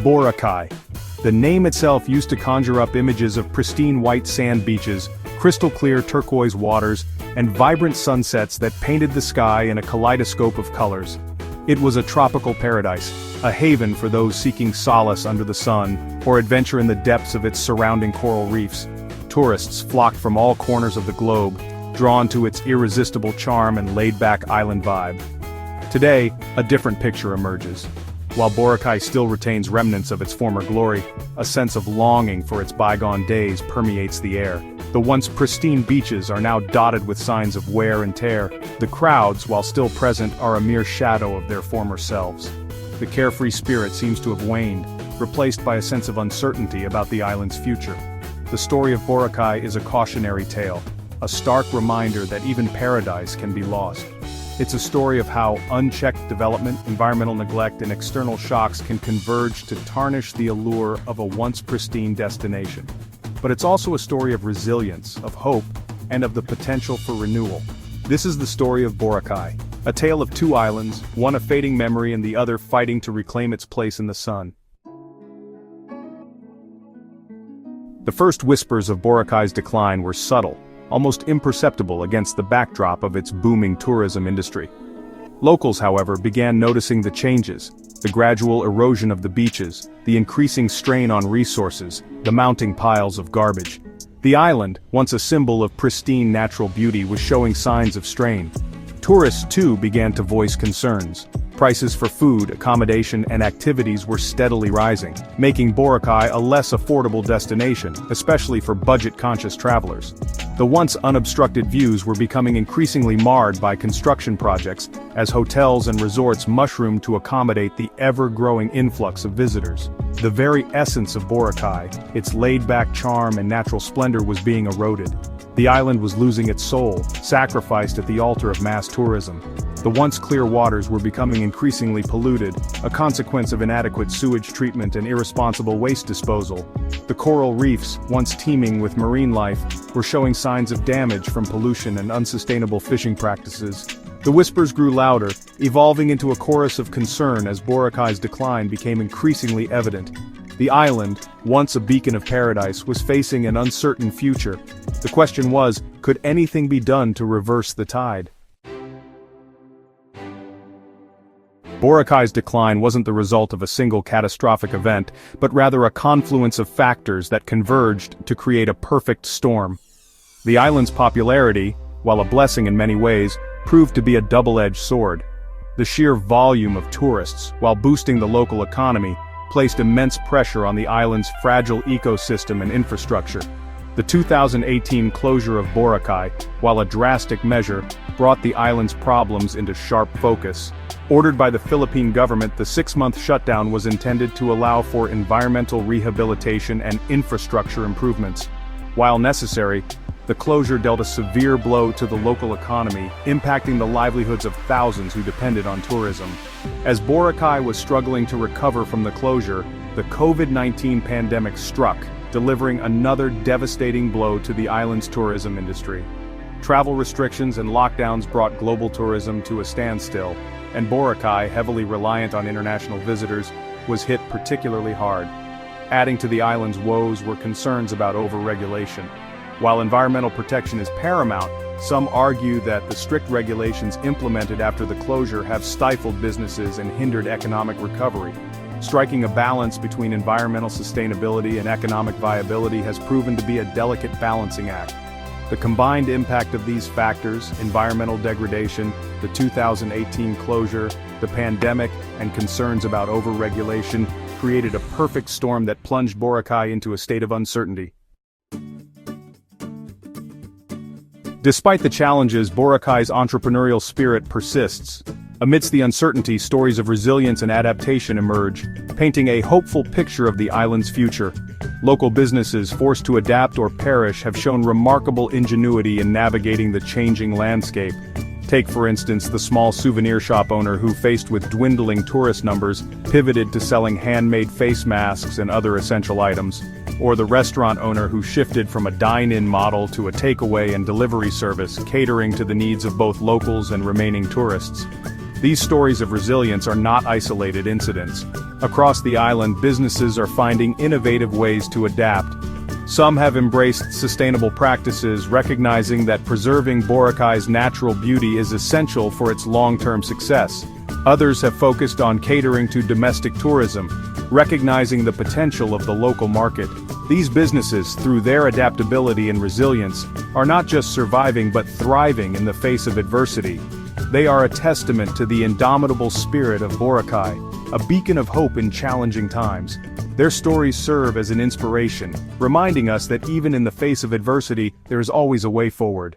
Boracay. The name itself used to conjure up images of pristine white sand beaches, crystal-clear turquoise waters, and vibrant sunsets that painted the sky in a kaleidoscope of colors. It was a tropical paradise, a haven for those seeking solace under the sun, or adventure in the depths of its surrounding coral reefs. Tourists flocked from all corners of the globe, drawn to its irresistible charm and laid-back island vibe. Today, a different picture emerges. While Boracay still retains remnants of its former glory, a sense of longing for its bygone days permeates the air. The once pristine beaches are now dotted with signs of wear and tear. The crowds, while still present, are a mere shadow of their former selves. The carefree spirit seems to have waned, replaced by a sense of uncertainty about the island's future. The story of Boracay is a cautionary tale, a stark reminder that even paradise can be lost. It's a story of how unchecked development, environmental neglect, and external shocks can converge to tarnish the allure of a once pristine destination. But it's also a story of resilience, of hope, and of the potential for renewal. This is the story of Boracay, a tale of two islands, one a fading memory and the other fighting to reclaim its place in the sun. The first whispers of Boracay's decline were subtle, almost imperceptible against the backdrop of its booming tourism industry. Locals, however, began noticing the changes, the gradual erosion of the beaches, the increasing strain on resources, the mounting piles of garbage. The island, once a symbol of pristine natural beauty, was showing signs of strain. Tourists, too, began to voice concerns. Prices for food, accommodation, and activities were steadily rising, making Boracay a less affordable destination, especially for budget-conscious travelers. The once unobstructed views were becoming increasingly marred by construction projects, as hotels and resorts mushroomed to accommodate the ever-growing influx of visitors. The very essence of Boracay, its laid-back charm and natural splendor, was being eroded. The island was losing its soul, sacrificed at the altar of mass tourism. The once clear waters were becoming increasingly polluted, a consequence of inadequate sewage treatment and irresponsible waste disposal. The coral reefs, once teeming with marine life, were showing signs of damage from pollution and unsustainable fishing practices. The whispers grew louder, evolving into a chorus of concern as Boracay's decline became increasingly evident. The island, once a beacon of paradise, was facing an uncertain future. The question was, could anything be done to reverse the tide? Boracay's decline wasn't the result of a single catastrophic event, but rather a confluence of factors that converged to create a perfect storm. The island's popularity, while a blessing in many ways, proved to be a double-edged sword. The sheer volume of tourists, while boosting the local economy, placed immense pressure on the island's fragile ecosystem and infrastructure. The 2018 closure of Boracay, while a drastic measure, brought the island's problems into sharp focus. Ordered by the Philippine government, the 6-month shutdown was intended to allow for environmental rehabilitation and infrastructure improvements. While necessary, the closure dealt a severe blow to the local economy, impacting the livelihoods of thousands who depended on tourism. As Boracay was struggling to recover from the closure, the COVID-19 pandemic struck, delivering another devastating blow to the island's tourism industry. Travel restrictions and lockdowns brought global tourism to a standstill, and Boracay, heavily reliant on international visitors, was hit particularly hard. Adding to the island's woes were concerns about overregulation. While environmental protection is paramount, some argue that the strict regulations implemented after the closure have stifled businesses and hindered economic recovery. Striking a balance between environmental sustainability and economic viability has proven to be a delicate balancing act. The combined impact of these factors, environmental degradation, the 2018 closure, the pandemic, and concerns about overregulation, created a perfect storm that plunged Boracay into a state of uncertainty. Despite the challenges, Boracay's entrepreneurial spirit persists. Amidst the uncertainty, stories of resilience and adaptation emerge, painting a hopeful picture of the island's future. Local businesses forced to adapt or perish have shown remarkable ingenuity in navigating the changing landscape. Take, for instance, the small souvenir shop owner who, faced with dwindling tourist numbers, pivoted to selling handmade face masks and other essential items. Or the restaurant owner who shifted from a dine-in model to a takeaway and delivery service, catering to the needs of both locals and remaining tourists. These stories of resilience are not isolated incidents. Across the island, businesses are finding innovative ways to adapt. Some have embraced sustainable practices, recognizing that preserving Boracay's natural beauty is essential for its long-term success. Others have focused on catering to domestic tourism, recognizing the potential of the local market. These businesses, through their adaptability and resilience, are not just surviving but thriving in the face of adversity. They are a testament to the indomitable spirit of Boracay, a beacon of hope in challenging times. Their stories serve as an inspiration, reminding us that even in the face of adversity, there is always a way forward.